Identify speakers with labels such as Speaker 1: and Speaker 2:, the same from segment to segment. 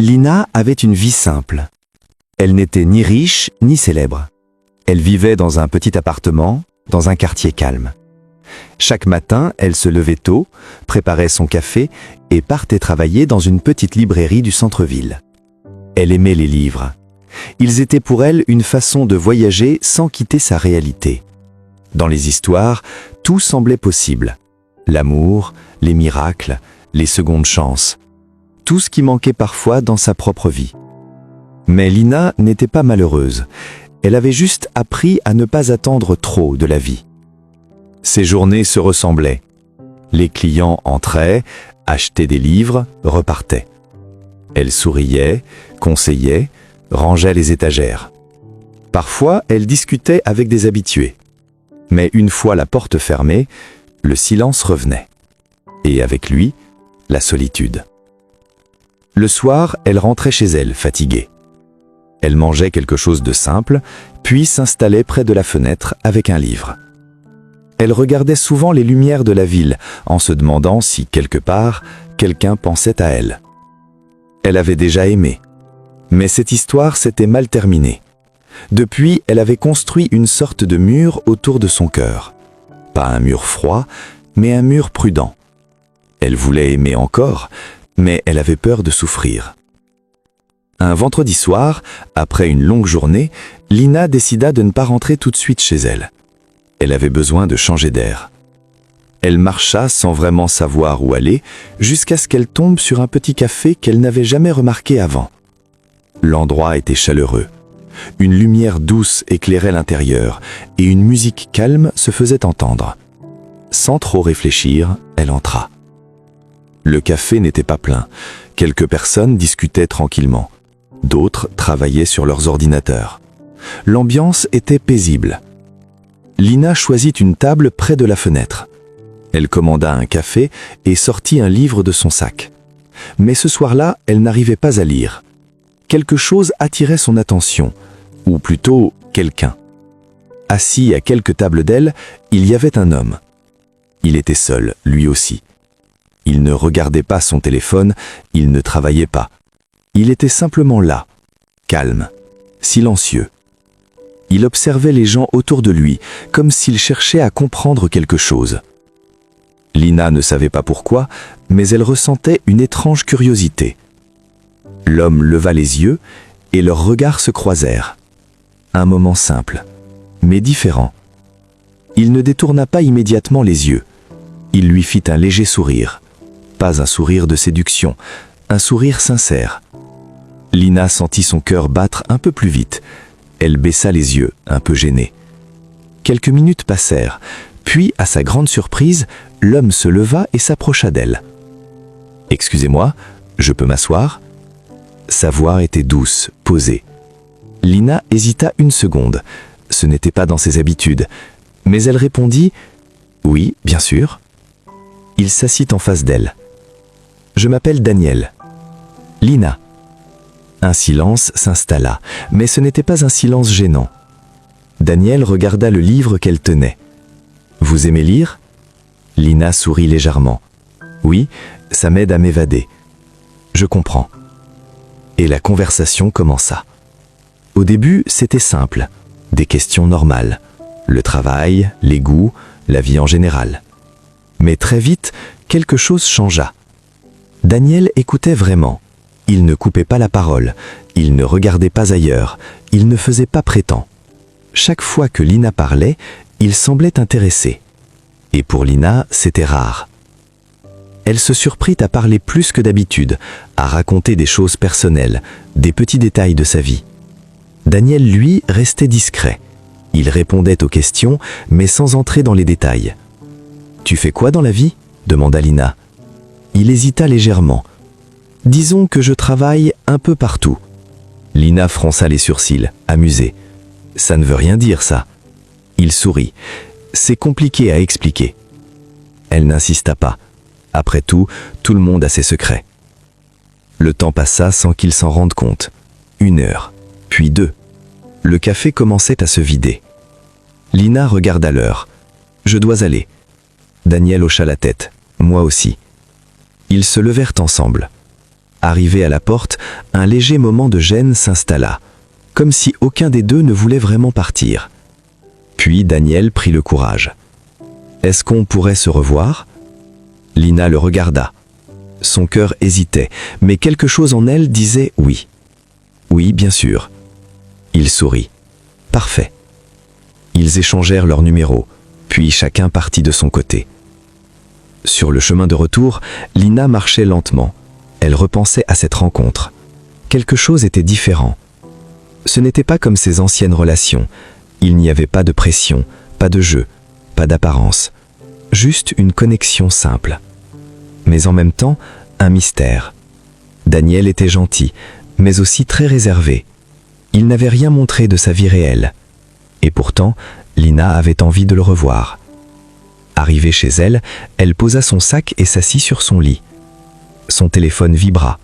Speaker 1: Lina avait une vie simple. Elle n'était ni riche ni célèbre. Elle vivait dans un petit appartement, dans un quartier calme. Chaque matin, elle se levait tôt, préparait son café et partait travailler dans une petite librairie du centre-ville. Elle aimait les livres. Ils étaient pour elle une façon de voyager sans quitter sa réalité. Dans les histoires, tout semblait possible. L'amour, les miracles, les secondes chances. Tout ce qui manquait parfois dans sa propre vie. Mais Lina n'était pas malheureuse. Elle avait juste appris à ne pas attendre trop de la vie. Ses journées se ressemblaient. Les clients entraient, achetaient des livres, repartaient. Elle souriait, conseillait, rangeait les étagères. Parfois, elle discutait avec des habitués. Mais une fois la porte fermée, le silence revenait. Et avec lui, la solitude. Le soir, elle rentrait chez elle, fatiguée. Elle mangeait quelque chose de simple, puis s'installait près de la fenêtre avec un livre. Elle regardait souvent les lumières de la ville, en se demandant si, quelque part, quelqu'un pensait à elle. Elle avait déjà aimé. Mais cette histoire s'était mal terminée. Depuis, elle avait construit une sorte de mur autour de son cœur. Pas un mur froid, mais un mur prudent. Elle voulait aimer encore, mais elle avait peur de souffrir. Un vendredi soir, après une longue journée, Lina décida de ne pas rentrer tout de suite chez elle. Elle avait besoin de changer d'air. Elle marcha sans vraiment savoir où aller, jusqu'à ce qu'elle tombe sur un petit café qu'elle n'avait jamais remarqué avant. L'endroit était chaleureux. Une lumière douce éclairait l'intérieur, et une musique calme se faisait entendre. Sans trop réfléchir, elle entra. Le café n'était pas plein. Quelques personnes discutaient tranquillement. D'autres travaillaient sur leurs ordinateurs. L'ambiance était paisible. Lina choisit une table près de la fenêtre. Elle commanda un café et sortit un livre de son sac. Mais ce soir-là, elle n'arrivait pas à lire. Quelque chose attirait son attention, ou plutôt quelqu'un. Assis à quelques tables d'elle, il y avait un homme. Il était seul, lui aussi. Il ne regardait pas son téléphone, il ne travaillait pas. Il était simplement là, calme, silencieux. Il observait les gens autour de lui, comme s'il cherchait à comprendre quelque chose. Lina ne savait pas pourquoi, mais elle ressentait une étrange curiosité. L'homme leva les yeux et leurs regards se croisèrent. Un moment simple, mais différent. Il ne détourna pas immédiatement les yeux. Il lui fit un léger sourire. Pas un sourire de séduction, un sourire sincère. Lina sentit son cœur battre un peu plus vite. Elle baissa les yeux, un peu gênée. Quelques minutes passèrent, puis, à sa grande surprise, l'homme se leva et s'approcha d'elle. « Excusez-moi, je peux m'asseoir ?» Sa voix était douce, posée. Lina hésita une seconde. Ce n'était pas dans ses habitudes. Mais elle répondit « Oui, bien sûr. » Il s'assit en face d'elle. « Je m'appelle Daniel. »« Lina. » Un silence s'installa, mais ce n'était pas un silence gênant. Daniel regarda le livre qu'elle tenait. « Vous aimez lire ?» Lina sourit légèrement. « Oui, ça m'aide à m'évader. »« Je comprends. » Et la conversation commença. Au début, c'était simple. Des questions normales. Le travail, les goûts, la vie en général. Mais très vite, quelque chose changea. Daniel écoutait vraiment. Il ne coupait pas la parole, il ne regardait pas ailleurs, il ne faisait pas prétend. Chaque fois que Lina parlait, il semblait intéressé. Et pour Lina, c'était rare. Elle se surprit à parler plus que d'habitude, à raconter des choses personnelles, des petits détails de sa vie. Daniel, lui, restait discret. Il répondait aux questions, mais sans entrer dans les détails. « Tu fais quoi dans la vie ?» demanda Lina. Il hésita légèrement. « Disons que je travaille un peu partout. » Lina fronça les sourcils, amusée. « Ça ne veut rien dire, ça. » Il sourit. « C'est compliqué à expliquer. » Elle n'insista pas. Après tout, tout le monde a ses secrets. Le temps passa sans qu'il s'en rende compte. 1 heure, puis 2. Le café commençait à se vider. Lina regarda l'heure. « Je dois aller. » Daniel hocha la tête. « Moi aussi. » Ils se levèrent ensemble. Arrivé à la porte, un léger moment de gêne s'installa, comme si aucun des deux ne voulait vraiment partir. Puis Daniel prit le courage. « Est-ce qu'on pourrait se revoir ?» Lina le regarda. Son cœur hésitait, mais quelque chose en elle disait oui. Oui, bien sûr. Il sourit. Parfait. Ils échangèrent leurs numéros, puis chacun partit de son côté. Sur le chemin de retour, Lina marchait lentement. Elle repensait à cette rencontre. Quelque chose était différent. Ce n'était pas comme ses anciennes relations. Il n'y avait pas de pression, pas de jeu, pas d'apparence. Juste une connexion simple. Mais en même temps, un mystère. Daniel était gentil, mais aussi très réservé. Il n'avait rien montré de sa vie réelle. Et pourtant, Lina avait envie de le revoir. Arrivée chez elle, elle posa son sac et s'assit sur son lit. Son téléphone vibra.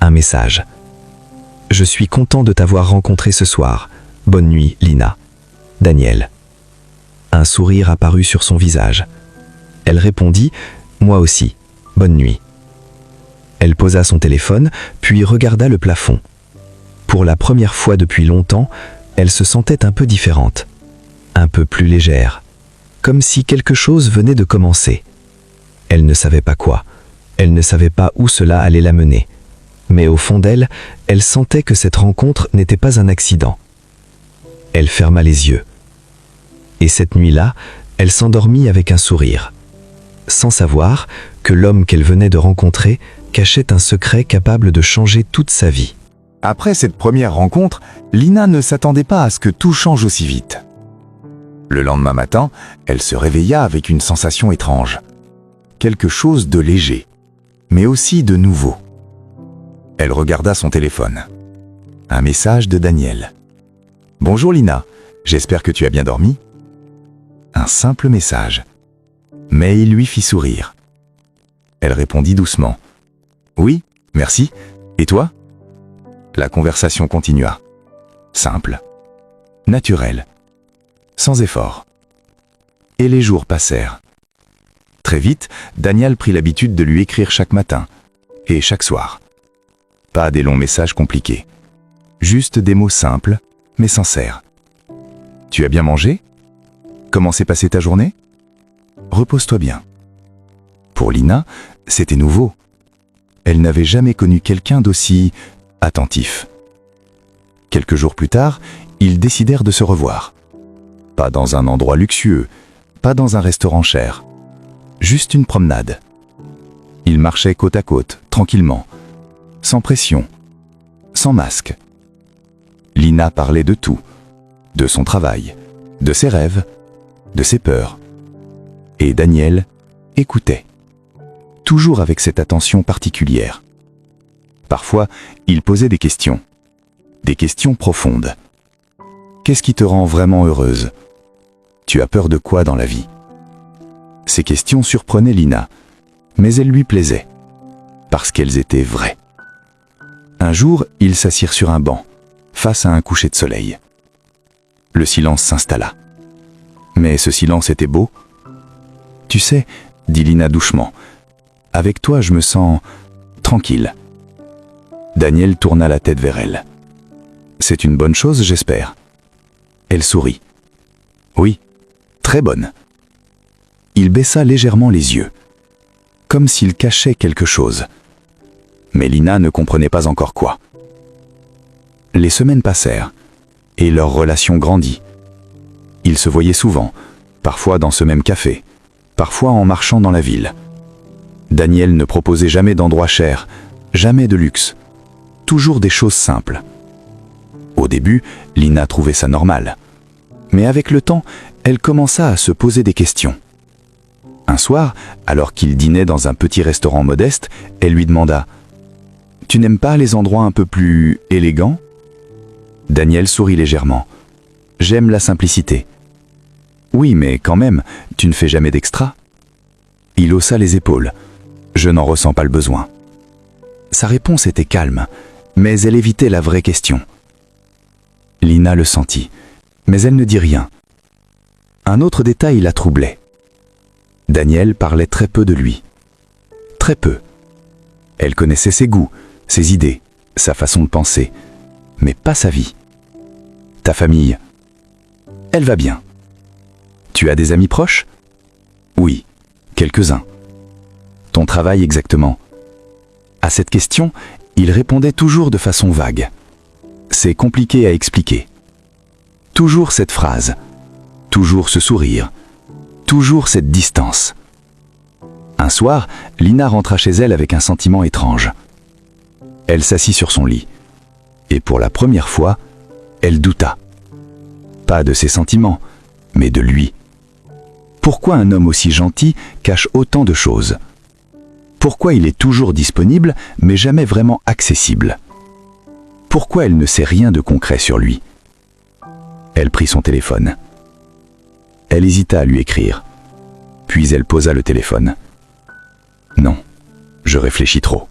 Speaker 1: Un message. « Je suis content de t'avoir rencontré ce soir. Bonne nuit, Lina. Daniel. » Un sourire apparut sur son visage. Elle répondit « Moi aussi. Bonne nuit. » Elle posa son téléphone, puis regarda le plafond. Pour la première fois depuis longtemps, elle se sentait un peu différente, un peu plus légère, comme si quelque chose venait de commencer. Elle ne savait pas quoi, elle ne savait pas où cela allait la mener. Mais au fond d'elle, elle sentait que cette rencontre n'était pas un accident. Elle ferma les yeux. Et cette nuit-là, elle s'endormit avec un sourire, sans savoir que l'homme qu'elle venait de rencontrer cachait un secret capable de changer toute sa vie.
Speaker 2: Après cette première rencontre, Lina ne s'attendait pas à ce que tout change aussi vite. Le lendemain matin, elle se réveilla avec une sensation étrange. Quelque chose de léger, mais aussi de nouveau. Elle regarda son téléphone. Un message de Daniel. « Bonjour Lina, j'espère que tu as bien dormi. » Un simple message. Mais il lui fit sourire. Elle répondit doucement. « Oui, merci. Et toi ?» La conversation continua. Simple, naturelle, sans effort. Et les jours passèrent. Très vite, Daniel prit l'habitude de lui écrire chaque matin et chaque soir. Pas des longs messages compliqués, juste des mots simples, mais sincères. « Tu as bien mangé ? Comment s'est passée ta journée ? Repose-toi bien. » Pour Lina, c'était nouveau. Elle n'avait jamais connu quelqu'un d'aussi attentif. Quelques jours plus tard, ils décidèrent de se revoir. Pas dans un endroit luxueux, pas dans un restaurant cher. Juste une promenade. Ils marchaient côte à côte, tranquillement, sans pression, sans masque. Lina parlait de tout, de son travail, de ses rêves, de ses peurs. Et Daniel écoutait, toujours avec cette attention particulière. Parfois, il posait des questions profondes. Qu'est-ce qui te rend vraiment heureuse ? Tu as peur de quoi dans la vie ? Ces questions surprenaient Lina, mais elles lui plaisaient, parce qu'elles étaient vraies. Un jour, ils s'assirent sur un banc, face à un coucher de soleil. Le silence s'installa. Mais ce silence était beau. « Tu sais, » dit Lina doucement, « avec toi je me sens tranquille. » Daniel tourna la tête vers elle. « C'est une bonne chose, j'espère. » Elle sourit. « Oui, très bonne. » Il baissa légèrement les yeux, comme s'il cachait quelque chose. Mais Lina ne comprenait pas encore quoi. Les semaines passèrent, et leur relation grandit. Ils se voyaient souvent, parfois dans ce même café, parfois en marchant dans la ville. Daniel ne proposait jamais d'endroits chers, jamais de luxe. Toujours des choses simples. Au début, Lina trouvait ça normal. Mais avec le temps, elle commença à se poser des questions. Un soir, alors qu'il dînait dans un petit restaurant modeste, elle lui demanda « Tu n'aimes pas les endroits un peu plus élégants ?» Daniel sourit légèrement. « J'aime la simplicité. »« Oui, mais quand même, tu ne fais jamais d'extra ?» Il haussa les épaules. « Je n'en ressens pas le besoin. » Sa réponse était calme, mais elle évitait la vraie question. Lina le sentit, mais elle ne dit rien. Un autre détail la troublait. Daniel parlait très peu de lui. Très peu. Elle connaissait ses goûts, ses idées, sa façon de penser, mais pas sa vie. Ta famille, elle va bien. Tu as des amis proches? Oui, quelques-uns. Ton travail exactement? À cette question, il répondait toujours de façon vague. C'est compliqué à expliquer. Toujours cette phrase, toujours ce sourire, toujours cette distance. Un soir, Lina rentra chez elle avec un sentiment étrange. Elle s'assit sur son lit. Et pour la première fois, elle douta. Pas de ses sentiments, mais de lui. Pourquoi un homme aussi gentil cache autant de choses? Pourquoi il est toujours disponible, mais jamais vraiment accessible? Pourquoi elle ne sait rien de concret sur lui? Elle prit son téléphone. Elle hésita à lui écrire. Puis elle posa le téléphone. Non, je réfléchis trop.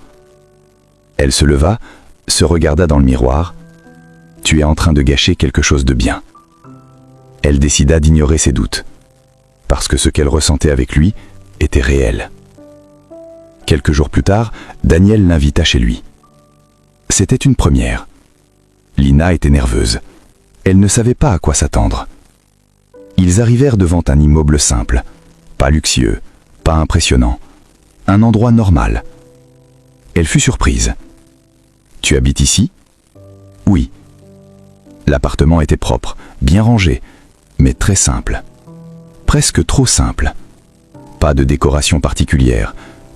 Speaker 2: Elle se leva, se regarda dans le miroir. Tu es en train de gâcher quelque chose de bien. Elle décida d'ignorer ses doutes, parce que ce qu'elle ressentait avec lui était réel. Quelques jours plus tard, Daniel l'invita chez lui. C'était une première. Lina était nerveuse. Elle ne savait pas à quoi s'attendre. Ils arrivèrent devant un immeuble simple, pas luxueux, pas impressionnant, un endroit normal. Elle fut surprise. « Tu habites ici ?» ?»« Oui. » L'appartement était propre, bien rangé, mais très simple. Presque trop simple. Pas de décoration particulière,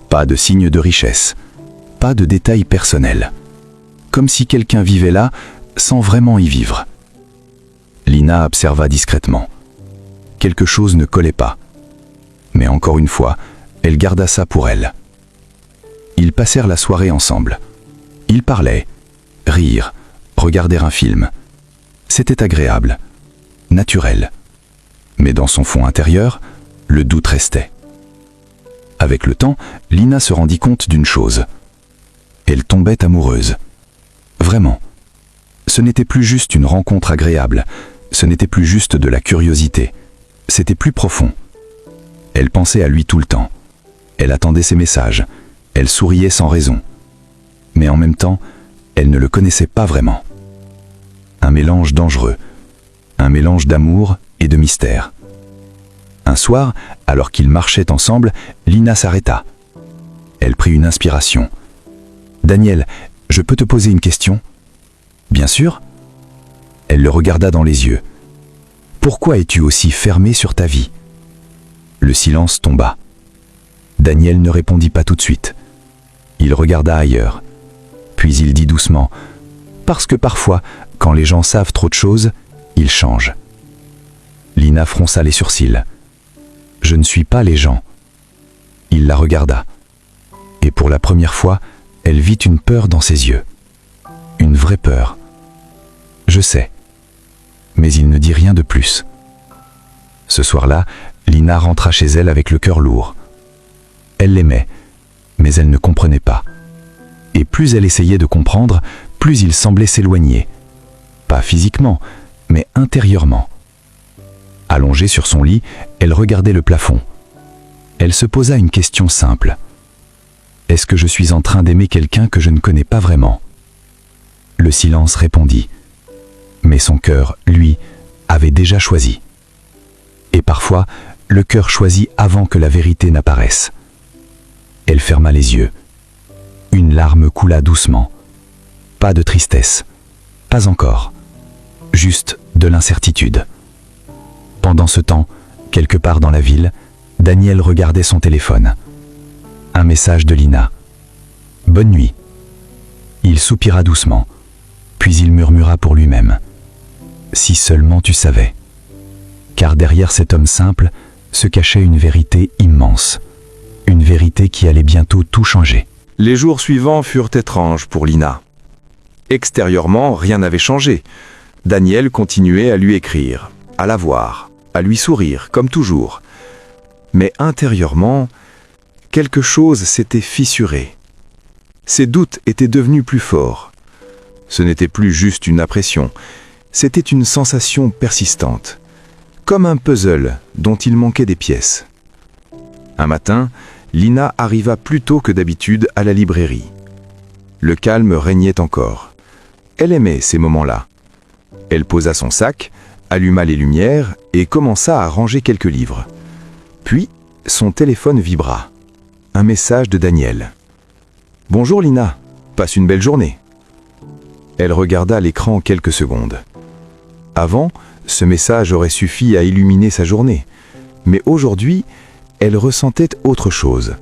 Speaker 2: pas de signe de richesse, pas de détails personnels. Comme si quelqu'un vivait là sans vraiment y vivre. Lina observa discrètement. Quelque chose ne collait pas. Mais encore une fois, elle garda ça pour elle. Ils passèrent la soirée ensemble. Ils parlaient, rirent, regardèrent un film. C'était agréable, naturel. Mais dans son fond intérieur, le doute restait. Avec le temps, Lina se rendit compte d'une chose. Elle tombait amoureuse. Vraiment. Ce n'était plus juste une rencontre agréable, ce n'était plus juste de la curiosité, c'était plus profond. Elle pensait à lui tout le temps. Elle attendait ses messages, elle souriait sans raison. Mais en même temps, elle ne le connaissait pas vraiment. Un mélange dangereux, un mélange d'amour et de mystère. Un soir, alors qu'ils marchaient ensemble, Lina s'arrêta. Elle prit une inspiration. « Daniel, je peux te poser une question ?»« Bien sûr. » Elle le regarda dans les yeux. « Pourquoi es-tu aussi fermé sur ta vie ?» Le silence tomba. Daniel ne répondit pas tout de suite. Il regarda ailleurs. Puis il dit doucement « Parce que parfois, quand les gens savent trop de choses, ils changent. » Lina fronça les sourcils. « Je ne suis pas les gens. » Il la regarda. Et pour la première fois, elle vit une peur dans ses yeux. Une vraie peur. « Je sais. » Mais il ne dit rien de plus. Ce soir-là, Lina rentra chez elle avec le cœur lourd. Elle l'aimait, mais elle ne comprenait pas. Et plus elle essayait de comprendre, plus il semblait s'éloigner. Pas physiquement, mais intérieurement. Allongée sur son lit, elle regardait le plafond. Elle se posa une question simple. Est-ce que je suis en train d'aimer quelqu'un que je ne connais pas vraiment ? Le silence répondit. Mais son cœur, lui, avait déjà choisi. Et parfois, le cœur choisit avant que la vérité n'apparaisse. Elle ferma les yeux. Une larme coula doucement. Pas de tristesse. Pas encore. Juste de l'incertitude. Pendant ce temps, quelque part dans la ville, Daniel regardait son téléphone. Un message de Lina. « Bonne nuit ». Il soupira doucement, puis il murmura pour lui-même. « Si seulement tu savais ». Car derrière cet homme simple se cachait une vérité immense. Une vérité qui allait bientôt tout changer.
Speaker 3: Les jours suivants furent étranges pour Lina. Extérieurement, rien n'avait changé. Daniel continuait à lui écrire, à la voir, à lui sourire, comme toujours. Mais intérieurement, quelque chose s'était fissuré. Ses doutes étaient devenus plus forts. Ce n'était plus juste une impression, c'était une sensation persistante, comme un puzzle dont il manquait des pièces. Un matin, Lina arriva plus tôt que d'habitude à la librairie. Le calme régnait encore. Elle aimait ces moments-là. Elle posa son sac, alluma les lumières et commença à ranger quelques livres. Puis, son téléphone vibra. Un message de Daniel. « Bonjour Lina, passe une belle journée. » Elle regarda l'écran quelques secondes. Avant, ce message aurait suffi à illuminer sa journée. Mais aujourd'hui, elle ressentait autre chose.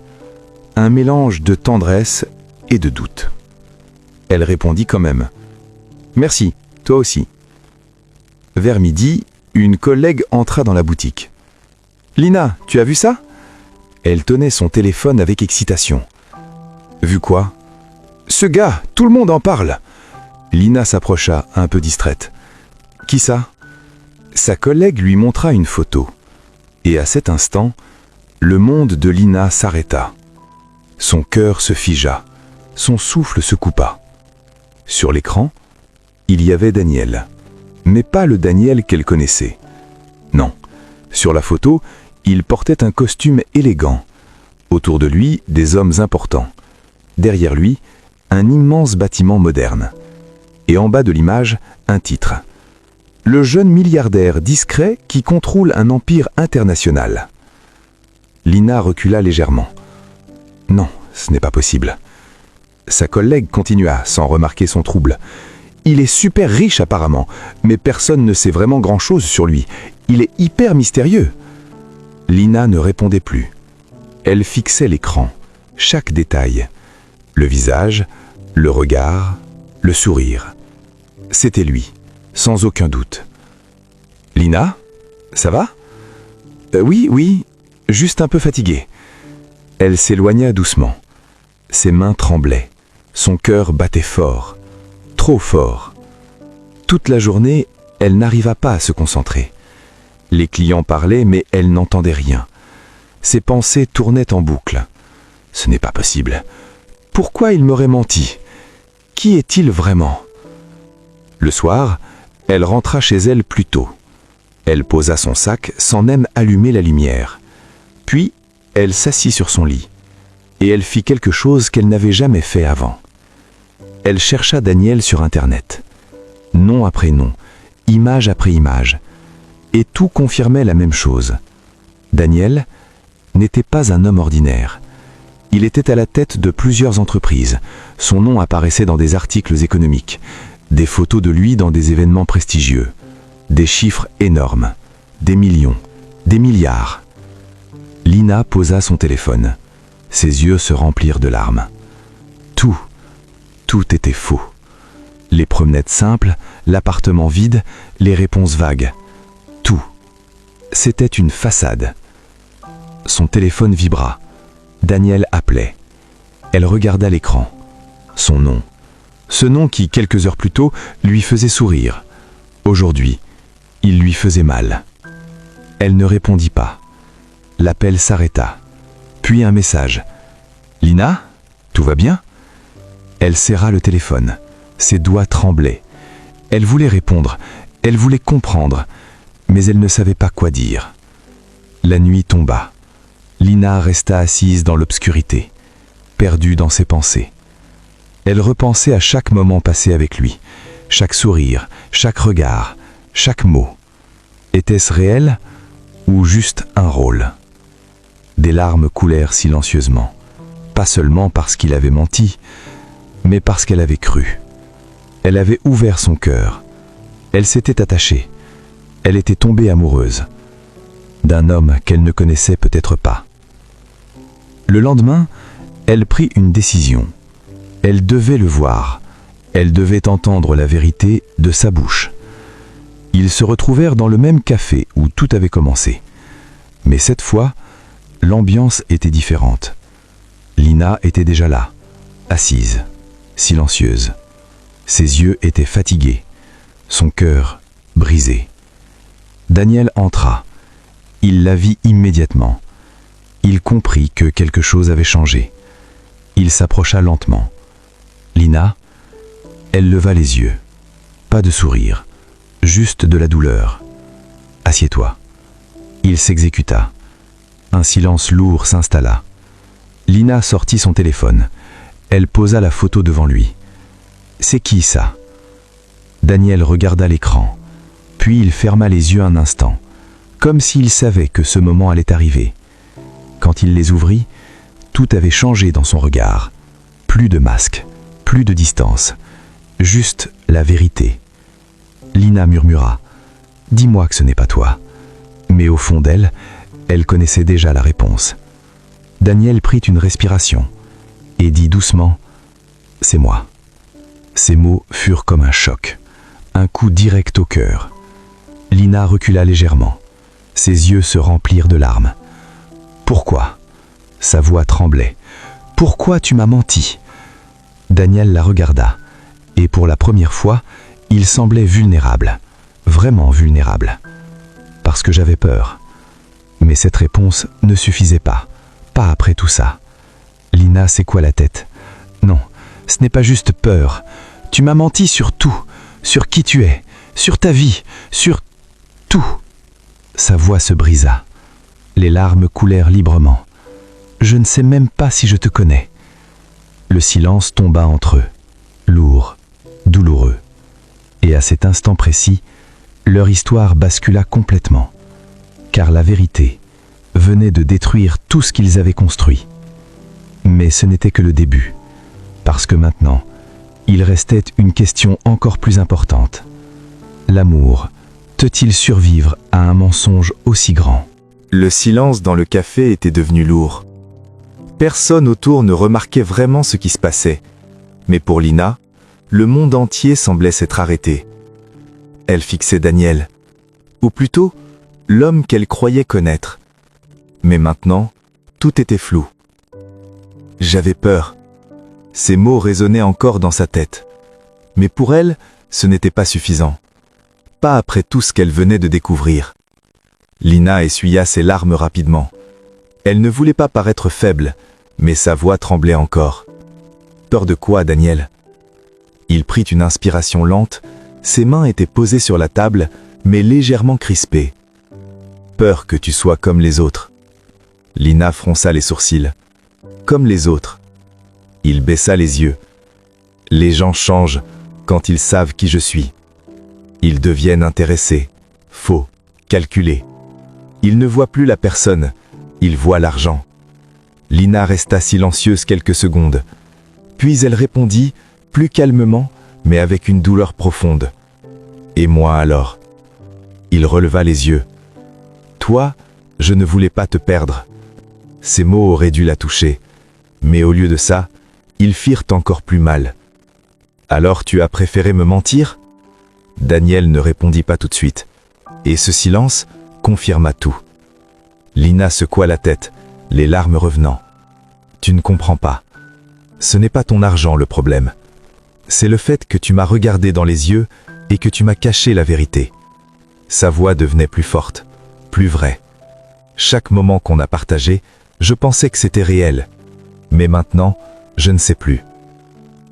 Speaker 3: Un mélange de tendresse et de doute. Elle répondit quand même. « Merci, toi aussi. » Vers midi, une collègue entra dans la boutique. « Lina, tu as vu ça ?» Elle tenait son téléphone avec excitation. « Vu quoi ?»« Ce gars, tout le monde en parle !» Lina s'approcha, un peu distraite. « Qui ça ?» Sa collègue lui montra une photo. Et à cet instant, le monde de Lina s'arrêta. Son cœur se figea, son souffle se coupa. Sur l'écran, il y avait Daniel. Mais pas le Daniel qu'elle connaissait. Non, sur la photo, il portait un costume élégant. Autour de lui, des hommes importants. Derrière lui, un immense bâtiment moderne. Et en bas de l'image, un titre. Le jeune milliardaire discret qui contrôle un empire international. Lina recula légèrement. Non, ce n'est pas possible. Sa collègue continua, sans remarquer son trouble. Il est super riche apparemment, mais personne ne sait vraiment grand-chose sur lui. Il est hyper mystérieux. Lina ne répondait plus. Elle fixait l'écran, chaque détail. Le visage, le regard, le sourire. C'était lui, sans aucun doute. « Lina, ça va ?»« Oui, juste un peu fatiguée. » Elle s'éloigna doucement. Ses mains tremblaient. Son cœur battait fort. Trop fort. Toute la journée, elle n'arriva pas à se concentrer. Les clients parlaient, mais elle n'entendait rien. Ses pensées tournaient en boucle. Ce n'est pas possible. Pourquoi il m'aurait menti? Qui est-il vraiment? Le soir, elle rentra chez elle plus tôt. Elle posa son sac sans même allumer la lumière. Puis, elle s'assit sur son lit. Et elle fit quelque chose qu'elle n'avait jamais fait avant. Elle chercha Daniel sur Internet. Nom après nom, image après image. Et tout confirmait la même chose. Daniel n'était pas un homme ordinaire. Il était à la tête de plusieurs entreprises. Son nom apparaissait dans des articles économiques, des photos de lui dans des événements prestigieux, des chiffres énormes, des millions, des milliards. Lina posa son téléphone. Ses yeux se remplirent de larmes. Tout était faux. Les promenades simples, l'appartement vide, les réponses vagues. Tout. C'était une façade. Son téléphone vibra. Daniel appelait. Elle regarda l'écran. Son nom. Ce nom qui, quelques heures plus tôt, lui faisait sourire. Aujourd'hui, il lui faisait mal. Elle ne répondit pas. L'appel s'arrêta. Puis un message. « Lina, tout va bien ?» Elle serra le téléphone. Ses doigts tremblaient. Elle voulait répondre. Elle voulait comprendre. Mais elle ne savait pas quoi dire. La nuit tomba. Lina resta assise dans l'obscurité, perdue dans ses pensées. Elle repensait à chaque moment passé avec lui, chaque sourire, chaque regard, chaque mot. Était-ce réel ou juste un rôle? Des larmes coulèrent silencieusement, pas seulement parce qu'il avait menti, mais parce qu'elle avait cru. Elle avait ouvert son cœur. Elle s'était attachée. Elle était tombée amoureuse d'un homme qu'elle ne connaissait peut-être pas. Le lendemain, elle prit une décision. Elle devait le voir. Elle devait entendre la vérité de sa bouche. Ils se retrouvèrent dans le même café où tout avait commencé. Mais cette fois, l'ambiance était différente. Lina était déjà là, assise, silencieuse. Ses yeux étaient fatigués, son cœur brisé. Daniel entra. Il la vit immédiatement. Il comprit que quelque chose avait changé. Il s'approcha lentement. Lina, elle leva les yeux. Pas de sourire, juste de la douleur. « Assieds-toi. » Il s'exécuta. Un silence lourd s'installa. Lina sortit son téléphone.
Speaker 4: Elle posa la photo devant lui. « C'est qui ça ?» Daniel regarda l'écran, puis il ferma les yeux un instant, comme s'il savait que ce moment allait arriver. Quand il les ouvrit, tout avait changé dans son regard. Plus de masque, plus de distance, juste la vérité. Lina murmura « Dis-moi que ce n'est pas toi ». Mais au fond d'elle, elle connaissait déjà la réponse. Daniel prit une respiration et dit doucement « C'est moi ». Ces mots furent comme un choc, un coup direct au cœur. Lina recula légèrement. Ses yeux se remplirent de larmes. « Pourquoi ?» Sa voix tremblait. « Pourquoi tu m'as menti ?» Daniel la regarda, et pour la première fois, il semblait vulnérable, vraiment vulnérable. « Parce que j'avais peur. » Mais cette réponse ne suffisait pas, pas après tout ça. Lina secoua la tête. « Non, ce n'est pas juste peur. Tu m'as menti sur tout, sur qui tu es, sur ta vie, sur tout. » Sa voix se brisa. Les larmes coulèrent librement. « Je ne sais même pas si je te connais. » Le silence tomba entre eux, lourd, douloureux. Et à cet instant précis, leur histoire bascula complètement, car la vérité venait de détruire tout ce qu'ils avaient construit. Mais ce n'était que le début, parce que maintenant, il restait une question encore plus importante. L'amour peut-il survivre à un mensonge aussi grand ?
Speaker 2: Le silence dans le café était devenu lourd. Personne autour ne remarquait vraiment ce qui se passait. Mais pour Lina, le monde entier semblait s'être arrêté. Elle fixait Daniel, ou plutôt, l'homme qu'elle croyait connaître. Mais maintenant, tout était flou. J'avais peur. Ces mots résonnaient encore dans sa tête. Mais pour elle, ce n'était pas suffisant. Pas après tout ce qu'elle venait de découvrir. Lina essuya ses larmes rapidement. Elle ne voulait pas paraître faible, mais sa voix tremblait encore. Peur de quoi, Daniel ? Il prit une inspiration lente, ses mains étaient posées sur la table, mais légèrement crispées. Peur que tu sois comme les autres. Lina fronça les sourcils. Comme les autres. Il baissa les yeux. Les gens changent quand ils savent qui je suis. Ils deviennent intéressés, faux, calculés. Ils ne voient plus la personne, ils voient l'argent. Lina resta silencieuse quelques secondes. Puis elle répondit, plus calmement, mais avec une douleur profonde. Et moi alors ? Il releva les yeux. Toi, je ne voulais pas te perdre. Ces mots auraient dû la toucher. Mais au lieu de ça, ils firent encore plus mal. Alors tu as préféré me mentir ? Daniel ne répondit pas tout de suite. Et ce silence confirma tout. Lina secoua la tête, les larmes revenant. Tu ne comprends pas. Ce n'est pas ton argent le problème. C'est le fait que tu m'as regardé dans les yeux et que tu m'as caché la vérité. Sa voix devenait plus forte, plus vraie. Chaque moment qu'on a partagé, je pensais que c'était réel. Mais maintenant, je ne sais plus.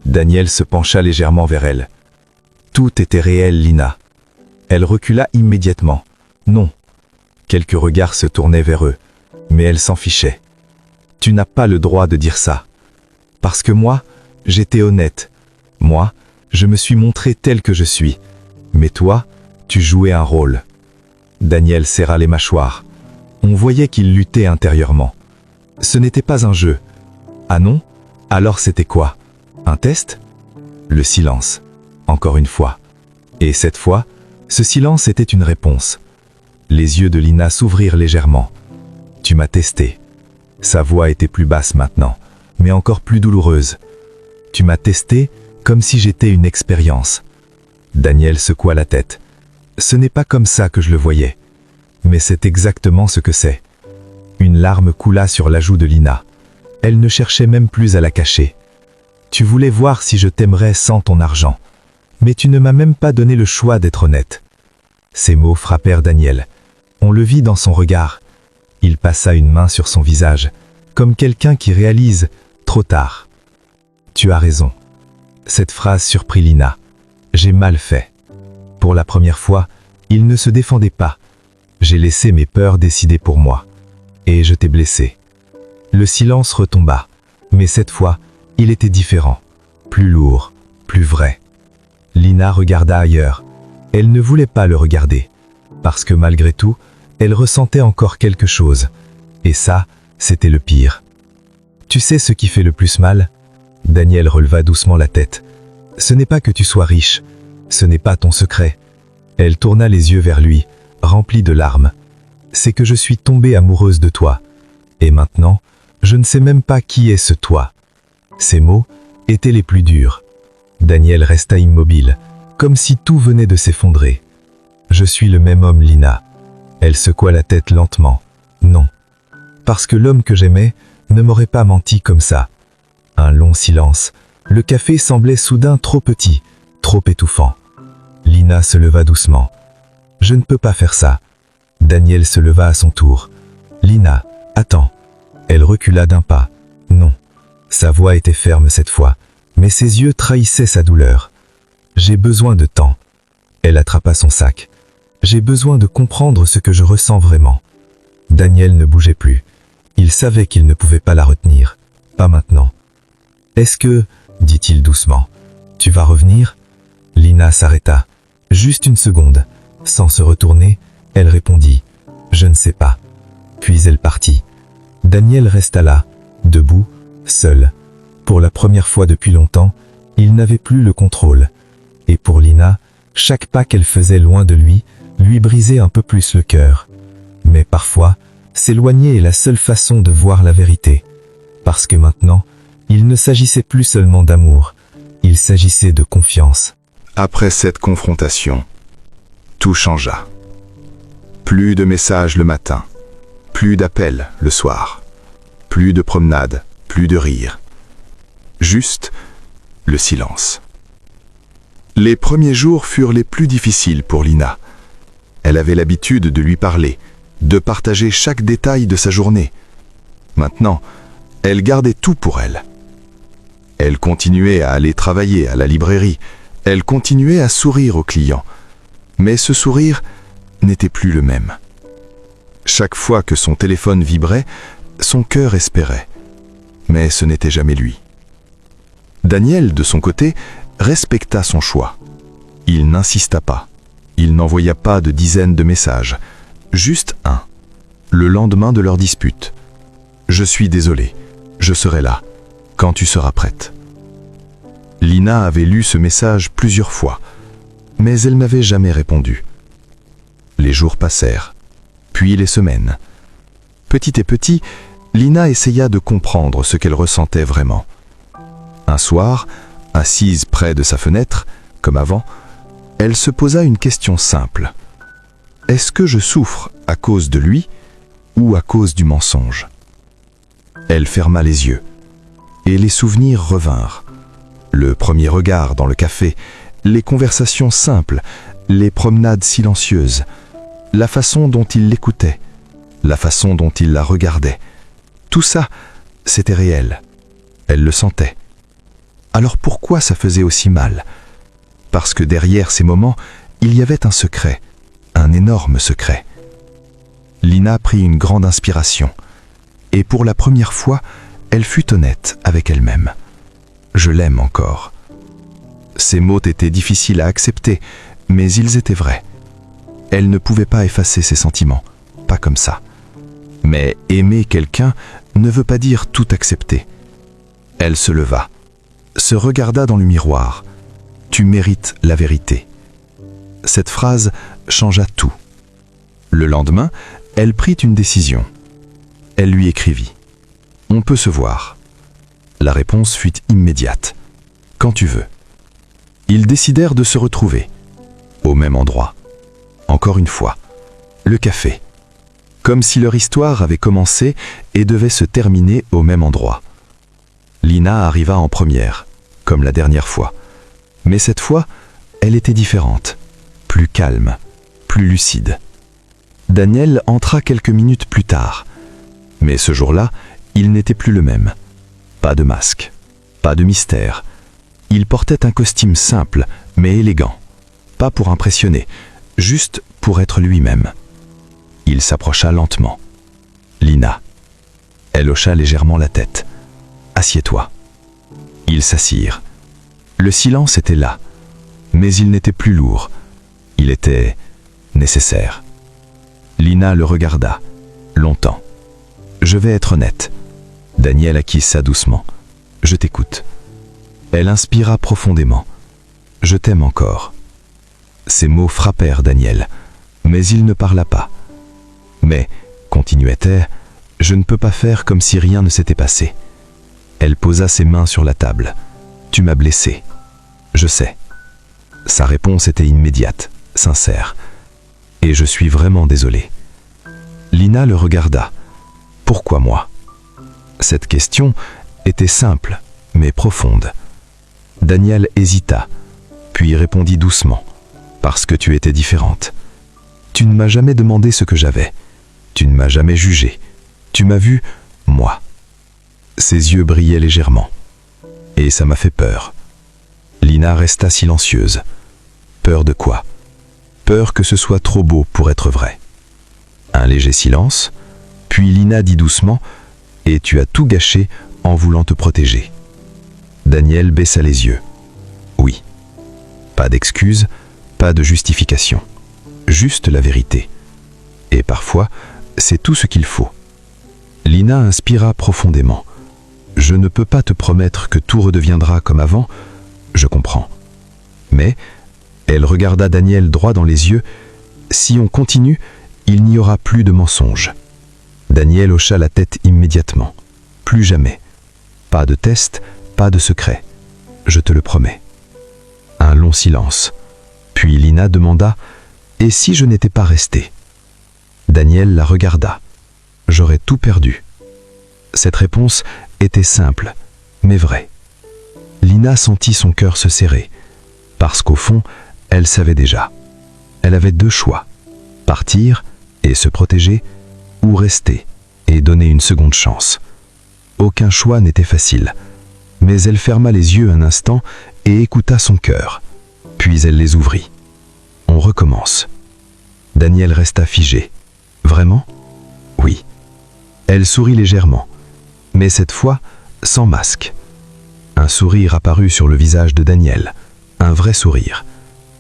Speaker 2: Daniel se pencha légèrement vers elle. Tout était réel, Lina. Elle recula immédiatement. Non. Quelques regards se tournaient vers eux, mais elle s'en fichait. Tu n'as pas le droit de dire ça. Parce que moi, j'étais honnête. Moi, je me suis montré tel que je suis. Mais toi, tu jouais un rôle. Daniel serra les mâchoires. On voyait qu'il luttait intérieurement. Ce n'était pas un jeu. Ah non ? Alors c'était quoi ? Un test ? Le silence. Encore une fois. Et cette fois, ce silence était une réponse. Les yeux de Lina s'ouvrirent légèrement. Tu m'as testé. Sa voix était plus basse maintenant, mais encore plus douloureuse. Tu m'as testé comme si j'étais une expérience. Daniel secoua la tête. Ce n'est pas comme ça que je le voyais. Mais c'est exactement ce que c'est. Une larme coula sur la joue de Lina. Elle ne cherchait même plus à la cacher. Tu voulais voir si je t'aimerais sans ton argent. Mais tu ne m'as même pas donné le choix d'être honnête. Ces mots frappèrent Daniel. On le vit dans son regard. Il passa une main sur son visage, comme quelqu'un qui réalise, trop tard. Tu as raison. Cette phrase surprit Lina. J'ai mal fait. Pour la première fois, il ne se défendait pas. J'ai laissé mes peurs décider pour moi. Et je t'ai blessé. Le silence retomba, mais cette fois,
Speaker 4: il était différent, plus lourd, plus vrai. Lina regarda ailleurs. Elle ne voulait pas le regarder, parce que malgré tout, elle ressentait encore quelque chose. Et ça, c'était le pire. Tu sais ce qui fait le plus mal ? Daniel releva doucement la tête. Ce n'est pas que tu sois riche, ce n'est pas ton secret. Elle tourna les yeux vers lui, remplis de larmes. C'est que je suis tombée amoureuse de toi. Et maintenant, je ne sais même pas qui est ce toi. Ces mots étaient les plus durs. Daniel resta immobile, comme si tout venait de s'effondrer. Je suis le même homme, Lina. Elle secoua la tête lentement. Non. Parce que l'homme que j'aimais ne m'aurait pas menti comme ça. Un long silence. Le café semblait soudain trop petit, trop étouffant. Lina se leva doucement. Je ne peux pas faire ça. Daniel se leva à son tour. Lina, attends. Elle recula d'un pas. Non. Sa voix était ferme cette fois, mais ses yeux trahissaient sa douleur. J'ai besoin de temps. Elle attrapa son sac. J'ai besoin de comprendre ce que je ressens vraiment. Daniel ne bougeait plus. Il savait qu'il ne pouvait pas la retenir. Pas maintenant. Est-ce que, dit-il doucement, tu vas revenir ? Lina s'arrêta. Juste une seconde. Sans se retourner, elle répondit. Je ne sais pas. Puis elle partit. Daniel resta là, debout, seul. Pour la première fois depuis longtemps, il n'avait plus le contrôle. Et pour Lina, chaque pas qu'elle faisait loin de lui brisait un peu plus le cœur. Mais parfois, s'éloigner est la seule façon de voir la vérité. Parce que maintenant, il ne s'agissait plus seulement d'amour, il s'agissait de confiance.
Speaker 3: Après cette confrontation, tout changea. Plus de messages le matin, plus d'appels le soir, plus de promenades, plus de rires. Juste le silence. Les premiers jours furent les plus difficiles pour Lina. Elle avait l'habitude de lui parler, de partager chaque détail de sa journée. Maintenant, elle gardait tout pour elle. Elle continuait à aller travailler à la librairie, elle continuait à sourire aux clients. Mais ce sourire n'était plus le même. Chaque fois que son téléphone vibrait, son cœur espérait. Mais ce n'était jamais lui. Daniel, de son côté, respecta son choix. Il n'insista pas. Il n'envoya pas de dizaines de messages. Juste un. Le lendemain de leur dispute. Je suis désolé. Je serai là, quand tu seras prête. Lina avait lu ce message plusieurs fois, mais elle n'avait jamais répondu. Les jours passèrent, puis les semaines. Petit à petit, Lina essaya de comprendre ce qu'elle ressentait vraiment. Un soir, assise près de sa fenêtre, comme avant, elle se posa une question simple. Est-ce que je souffre à cause de lui ou à cause du mensonge ? Elle ferma les yeux, et les souvenirs revinrent. Le premier regard dans le café, les conversations simples, les promenades silencieuses, la façon dont il l'écoutait, la façon dont il la regardait. Tout ça, c'était réel. Elle le sentait. Alors pourquoi ça faisait aussi mal ? Parce que derrière ces moments, il y avait un secret, un énorme secret. Lina prit une grande inspiration, et pour la première fois, elle fut honnête avec elle-même. Je l'aime encore. Ces mots étaient difficiles à accepter, mais ils étaient vrais. Elle ne pouvait pas effacer ses sentiments, pas comme ça. Mais aimer quelqu'un ne veut pas dire tout accepter. Elle se leva, se regarda dans le miroir. Tu mérites la vérité. Cette phrase changea tout. Le lendemain, elle prit une décision. Elle lui écrivit. On peut se voir. La réponse fut immédiate. Quand tu veux. Ils décidèrent de se retrouver. Au même endroit. Encore une fois. Le café. Comme si leur histoire avait commencé et devait se terminer au même endroit. Lina arriva en première, comme la dernière fois. Mais cette fois, elle était différente. Plus calme, plus lucide. Daniel entra quelques minutes plus tard. Mais ce jour-là, il n'était plus le même. Pas de masque, pas de mystère. Il portait un costume simple, mais élégant. Pas pour impressionner, juste pour être lui-même. Il s'approcha lentement. Lina. Elle hocha légèrement la tête. Assieds-toi.
Speaker 4: Ils s'assirent. Le silence était là, mais il n'était plus lourd. Il était nécessaire. Lina le regarda, longtemps. « Je vais être honnête. » Daniel acquiesça doucement. « Je t'écoute. » Elle inspira profondément. « Je t'aime encore. » Ces mots frappèrent Daniel, mais il ne parla pas. « Mais, continuait-elle, je ne peux pas faire comme si rien ne s'était passé. » Elle posa ses mains sur la table. « Tu m'as blessé. Je sais. » Sa réponse était immédiate, sincère. « Et je suis vraiment désolé. » Lina le regarda. « Pourquoi moi ?» Cette question était simple, mais profonde. Daniel hésita, puis répondit doucement. « Parce que tu étais différente. Tu ne m'as jamais demandé ce que j'avais. Tu ne m'as jamais jugé. Tu m'as vu, moi. » Ses yeux brillaient légèrement. Et ça m'a fait peur. Lina resta silencieuse. Peur de quoi? Peur que ce soit trop beau pour être vrai. Un léger silence, puis Lina dit doucement « Et tu as tout gâché en voulant te protéger. » Daniel baissa les yeux. Oui. Pas d'excuses, pas de justification. Juste la vérité. Et parfois, c'est tout ce qu'il faut. Lina inspira profondément. « Je ne peux pas te promettre que tout redeviendra comme avant, je comprends. Mais, elle regarda Daniel droit dans les yeux, si on continue, il n'y aura plus de mensonges. » Daniel hocha la tête immédiatement. « Plus jamais. Pas de test, pas de secret. Je te le promets. » Un long silence. Puis Lina demanda « Et si je n'étais pas resté ?» Daniel la regarda. « J'aurais tout perdu. » Cette réponse était simple, mais vraie. Lina sentit son cœur se serrer, parce qu'au fond, elle savait déjà. Elle avait deux choix, partir et se protéger, ou rester et donner une seconde chance. Aucun choix n'était facile, mais elle ferma les yeux un instant et écouta son cœur. Puis elle les ouvrit. On recommence. Daniel resta figé. Vraiment? Oui. Elle sourit légèrement, mais cette fois sans masque. Un sourire apparut sur le visage de Daniel, un vrai sourire.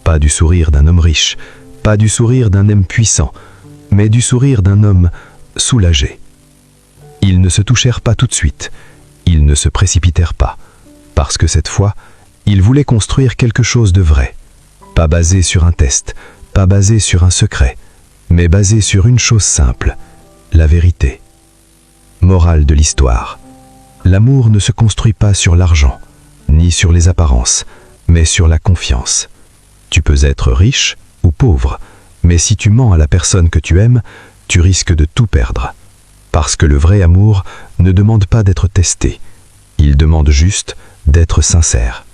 Speaker 4: Pas du sourire d'un homme riche, pas du sourire d'un homme puissant, mais du sourire d'un homme soulagé. Ils ne se touchèrent pas tout de suite, ils ne se précipitèrent pas, parce que cette fois, ils voulaient construire quelque chose de vrai, pas basé sur un test, pas basé sur un secret, mais basé sur une chose simple, la vérité. Morale de l'histoire. L'amour ne se construit pas sur l'argent, ni sur les apparences, mais sur la confiance. Tu peux être riche ou pauvre, mais si tu mens à la personne que tu aimes, tu risques de tout perdre. Parce que le vrai amour ne demande pas d'être testé, il demande juste d'être sincère.